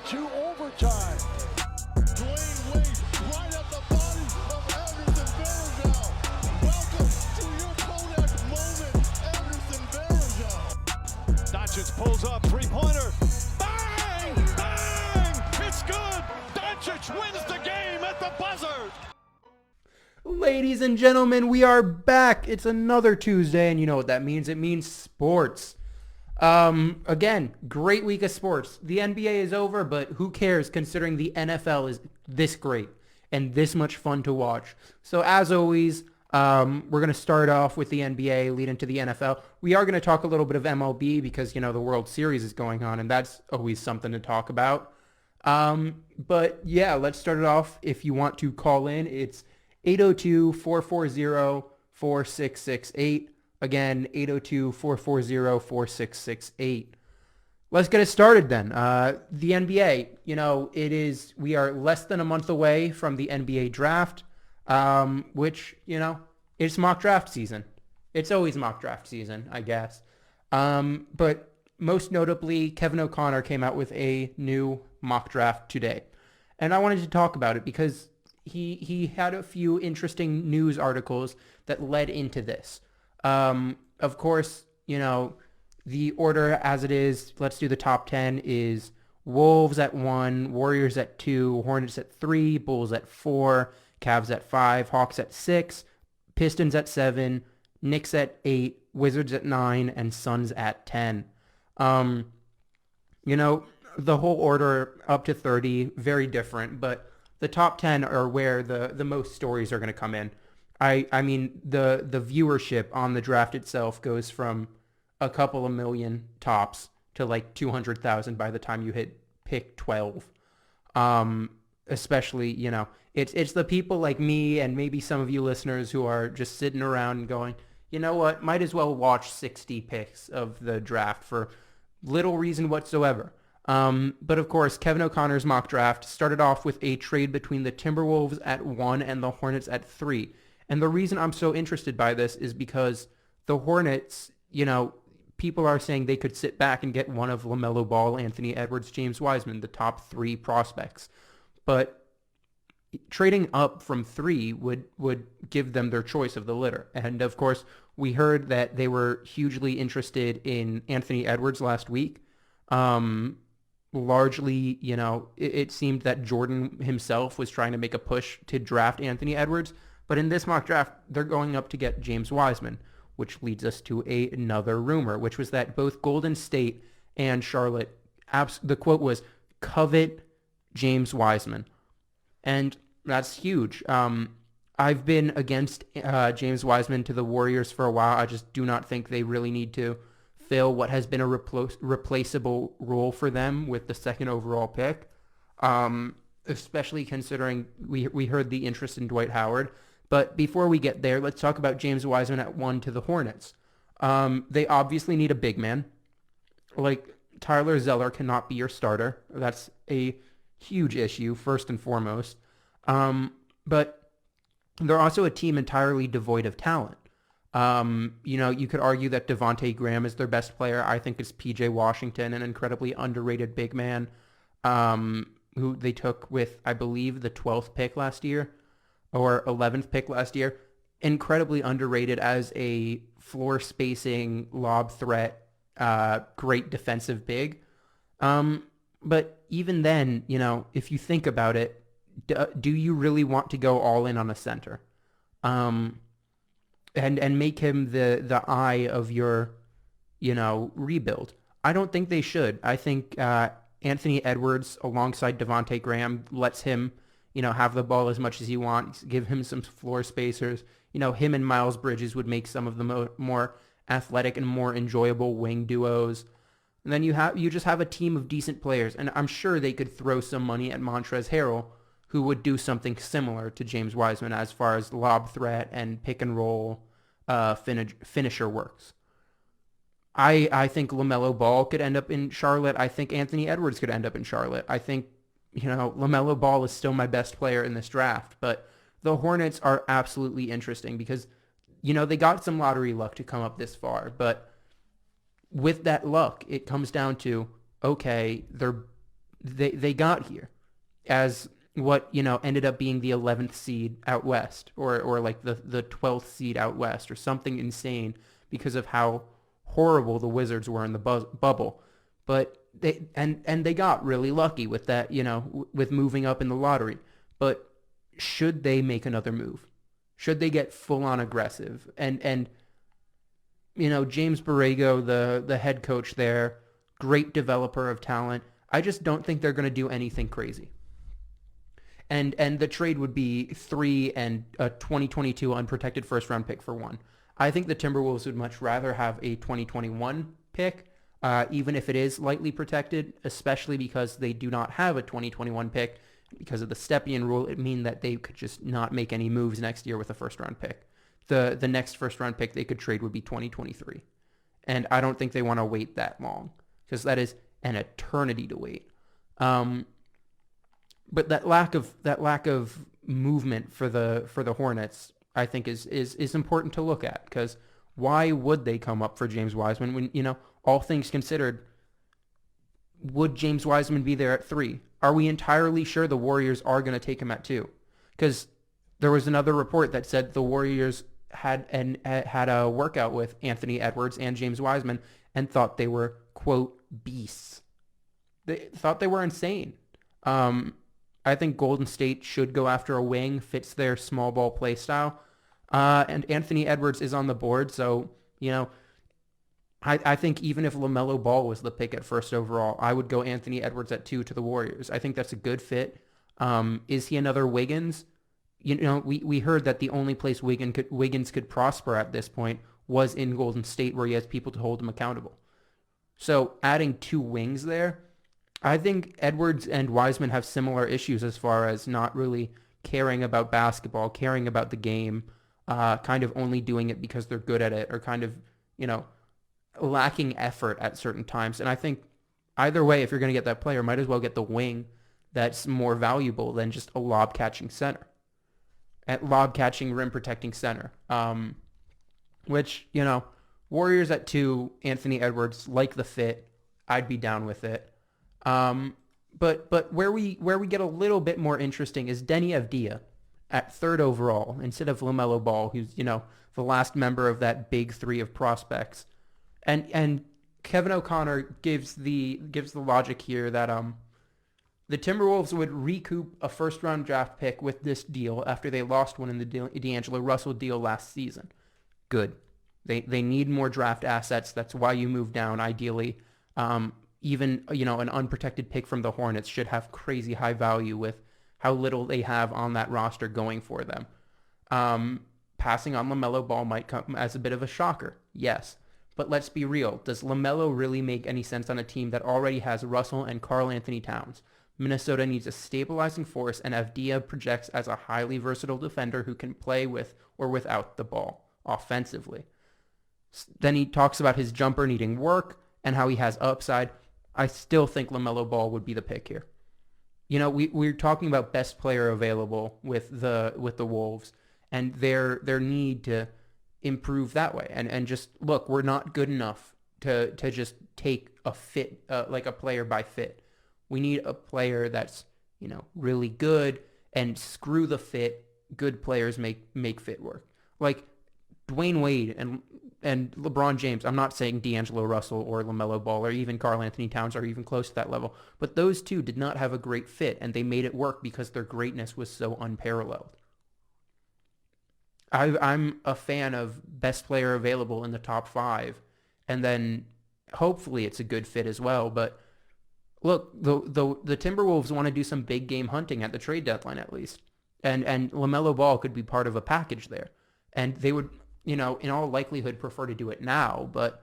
to overtime. Dwayne Wade right at the body of Anderson Varejao. Welcome to your Kodak moment, Anderson Varejao. Doncic pulls up, three-pointer. Bang! Bang! It's good! Doncic wins the game at the buzzer! Ladies and gentlemen, we are back. It's another Tuesday, and you know what that means. It means sports. Again, great week of sports. The NBA is over, but who cares considering the NFL is this great and this much fun to watch. So as always, we're going to start off with the NBA, lead into the NFL. We are going to talk a little bit of MLB because, you know, the World Series is going on, and that's always something to talk about. But yeah, let's start it off. If you want to call in, it's 802-440-4668. Again, 802-440-4668. Let's get it started then. The NBA, you know, we are less than a month away from the NBA draft, which, you know, it's mock draft season. It's always mock draft season, I guess. But most notably, Kevin O'Connor came out with a new mock draft today. And I wanted to talk about it because he had a few interesting news articles that led into this. Of course, you know, the order as it is, let's do the top 10, is Wolves at 1, Warriors at 2, Hornets at 3, Bulls at 4, Cavs at 5, Hawks at 6, Pistons at 7, Knicks at 8, Wizards at 9, and Suns at 10. You know, the whole order up to 30, very different, but the top 10 are where the most stories are going to come in. I mean, the viewership on the draft itself goes from a couple of million tops to like 200,000 by the time you hit pick 12. Especially, you know, it's the people like me and maybe some of you listeners who are just sitting around and going, you know what, might as well watch 60 picks of the draft for little reason whatsoever. But of course, Kevin O'Connor's mock draft started off with a trade between the Timberwolves at 1 and the Hornets at 3. And the reason I'm so interested by this is because the Hornets, you know, people are saying they could sit back and get one of LaMelo Ball, Anthony Edwards, James Wiseman, the top 3 prospects. But trading up from 3 would give them their choice of the litter. And of course, we heard that they were hugely interested in Anthony Edwards last week. Largely, you know, it seemed that Jordan himself was trying to make a push to draft Anthony Edwards. But in this mock draft, they're going up to get James Wiseman, which leads us to another rumor, which was that both Golden State and Charlotte, the quote was, covet James Wiseman. And that's huge. I've been against James Wiseman to the Warriors for a while. I just do not think they really need to fill what has been a replaceable role for them with the second overall pick, especially considering we heard the interest in Dwight Howard. But before we get there, let's talk about James Wiseman at 1 to the Hornets. They obviously need a big man. Like, Tyler Zeller cannot be your starter. That's a huge issue, first and foremost. But they're also a team entirely devoid of talent. You know, you could argue that Devontae Graham is their best player. I think it's PJ Washington, an incredibly underrated big man, who they took with, I believe, the 12th pick last year. Or 11th pick last year, incredibly underrated as a floor spacing, lob threat, great defensive big. But even then, you know, if you think about it, do you really want to go all in on a center? And make him the eye of your, you know, rebuild? I don't think they should. I think Anthony Edwards alongside Devontae Graham lets him, you know, have the ball as much as he wants, give him some floor spacers. You know, him and Miles Bridges would make some of the more athletic and more enjoyable wing duos. And then you just have a team of decent players. And I'm sure they could throw some money at Montrezl Harrell, who would do something similar to James Wiseman as far as lob threat and pick and roll finisher works. I think LaMelo Ball could end up in Charlotte. I think Anthony Edwards could end up in Charlotte. I think, you know, LaMelo Ball is still my best player in this draft, but the Hornets are absolutely interesting because, you know, they got some lottery luck to come up this far, but with that luck, it comes down to, okay, they got here as what, ended up being the 11th seed out west, or like the 12th seed out west, or something insane because of how horrible the Wizards were in the bubble. But they got really lucky with that, with moving up in the lottery. But should they make another move? Should they get full on aggressive? And James Borrego, the head coach there, great developer of talent. I just don't think they're going to do anything crazy. And the trade would be 3 and a 2022 unprotected first round pick for 1. I think the Timberwolves would much rather have a 2021 pick, even if it is lightly protected, especially because they do not have a 2021 pick. Because of the Stepien rule, it means that they could just not make any moves next year with a first round pick. The next first round pick they could trade would be 2023. And I don't think they want to wait that long, because that is an eternity to wait. But that lack of movement for the Hornets, I think is important to look at, because why would they come up for James Wiseman when, all things considered, would James Wiseman be there at 3? Are we entirely sure the Warriors are going to take him at 2? Because there was another report that said the Warriors had a workout with Anthony Edwards and James Wiseman and thought they were, quote, beasts. They thought they were insane. I think Golden State should go after a wing, fits their small ball play style. And Anthony Edwards is on the board, so, I think even if LaMelo Ball was the pick at first overall, I would go Anthony Edwards at 2 to the Warriors. I think that's a good fit. Is he another Wiggins? We heard that the only place Wiggins could prosper at this point was in Golden State, where he has people to hold him accountable. So adding 2 wings there, I think Edwards and Wiseman have similar issues as far as not really caring about basketball, caring about the game, kind of only doing it because they're good at it, or kind of, lacking effort at certain times. And I think either way, if you're going to get that player, might as well get the wing that's more valuable than just a lob-catching center. At lob-catching, rim-protecting center. Which, Warriors at 2, Anthony Edwards, like the fit. I'd be down with it. But where we get a little bit more interesting is Deni Avdija at 3rd overall instead of LaMelo Ball, who's, the last member of that big 3 of prospects. And Kevin O'Connor gives the logic here that the Timberwolves would recoup a first-round draft pick with this deal after they lost one in the D'Angelo Russell deal last season. Good. They need more draft assets. That's why you move down, ideally. Even, an unprotected pick from the Hornets should have crazy high value with how little they have on that roster going for them. Passing on LaMelo Ball might come as a bit of a shocker. Yes. But let's be real. Does LaMelo really make any sense on a team that already has Russell and Karl Anthony Towns? Minnesota needs a stabilizing force, and Avdija projects as a highly versatile defender who can play with or without the ball offensively. Then he talks about his jumper needing work and how he has upside. I still think LaMelo Ball would be the pick here. We're talking about best player available with the Wolves and their need to improve that way, and just look, we're not good enough to just take a fit, like a player by fit. We need a player that's really good, and screw the fit. Good players make fit work. Like Dwayne Wade and LeBron James. I'm not saying D'Angelo Russell or LaMelo Ball or even Karl Anthony Towns are even close to that level, but those two did not have a great fit, and they made it work because their greatness was so unparalleled. I'm a fan of best player available in the top 5, and then hopefully it's a good fit as well. But look, the Timberwolves want to do some big game hunting at the trade deadline at least, and LaMelo Ball could be part of a package there, and they would, in all likelihood, prefer to do it now. But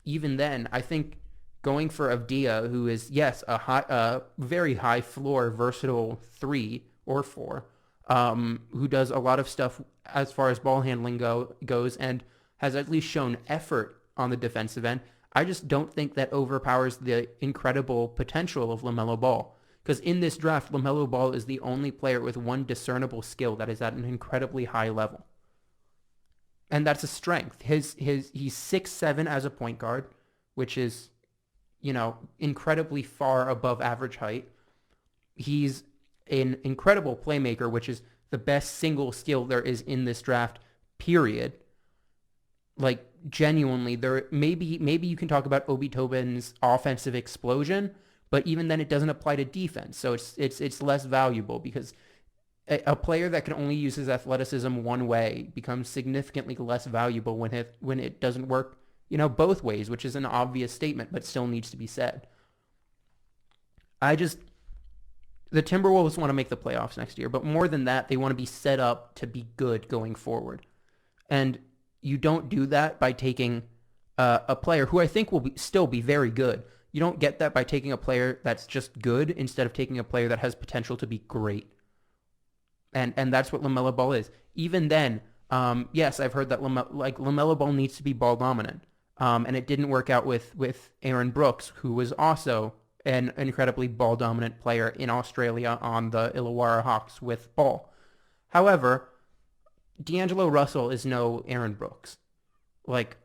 even then, I think going for Avdija, who is, yes, a very high floor, versatile 3 or 4, who does a lot of stuff as far as ball handling goes and has at least shown effort on the defensive end. I just don't think that overpowers the incredible potential of LaMelo Ball. Because in this draft, LaMelo Ball is the only player with one discernible skill that is at an incredibly high level. And that's a strength. He's 6'7" as a point guard, which is, incredibly far above average height. He's an incredible playmaker, which is the best single skill there is in this draft, period. Like, genuinely, there maybe you can talk about Obi Toppin's offensive explosion, but even then it doesn't apply to defense. So it's less valuable because a player that can only use his athleticism one way becomes significantly less valuable when it doesn't work, both ways, which is an obvious statement, but still needs to be said. The Timberwolves want to make the playoffs next year, but more than that, they want to be set up to be good going forward. And you don't do that by taking a player who I think will still be very good. You don't get that by taking a player that's just good instead of taking a player that has potential to be great. And that's what LaMelo Ball is. Even then, yes, I've heard that LaMelo Ball needs to be ball dominant. And it didn't work out with Aaron Brooks, who was also an incredibly ball dominant player in Australia on the Illawarra Hawks with ball. However, D'Angelo Russell is no Aaron Brooks. Like,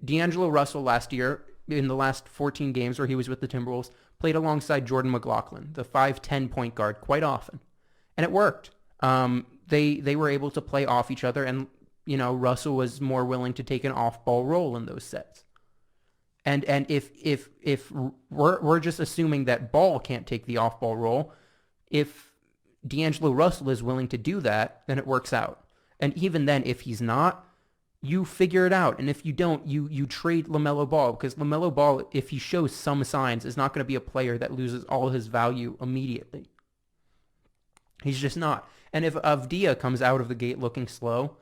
D'Angelo Russell last year, in the last 14 games where he was with the Timberwolves, played alongside Jordan McLaughlin, the 5'10" point guard, quite often. And it worked. They were able to play off each other, and, Russell was more willing to take an off-ball role in those sets. And if we're just assuming that Ball can't take the off-ball role, if D'Angelo Russell is willing to do that, then it works out. And even then, if he's not, you figure it out. And if you don't, you trade LaMelo Ball, because LaMelo Ball, if he shows some signs, is not going to be a player that loses all his value immediately. He's just not. And if Avdija comes out of the gate looking slow,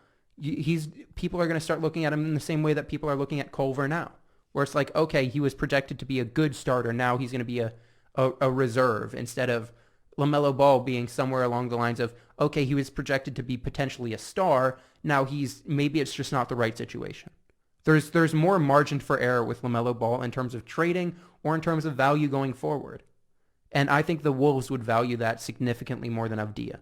people are going to start looking at him in the same way that people are looking at Culver now, where it's like, okay, he was projected to be a good starter. Now he's going to be a reserve, instead of LaMelo Ball being somewhere along the lines of, okay, he was projected to be potentially a star. Now maybe it's just not the right situation. There's more margin for error with LaMelo Ball in terms of trading or in terms of value going forward. And I think the Wolves would value that significantly more than Avdija.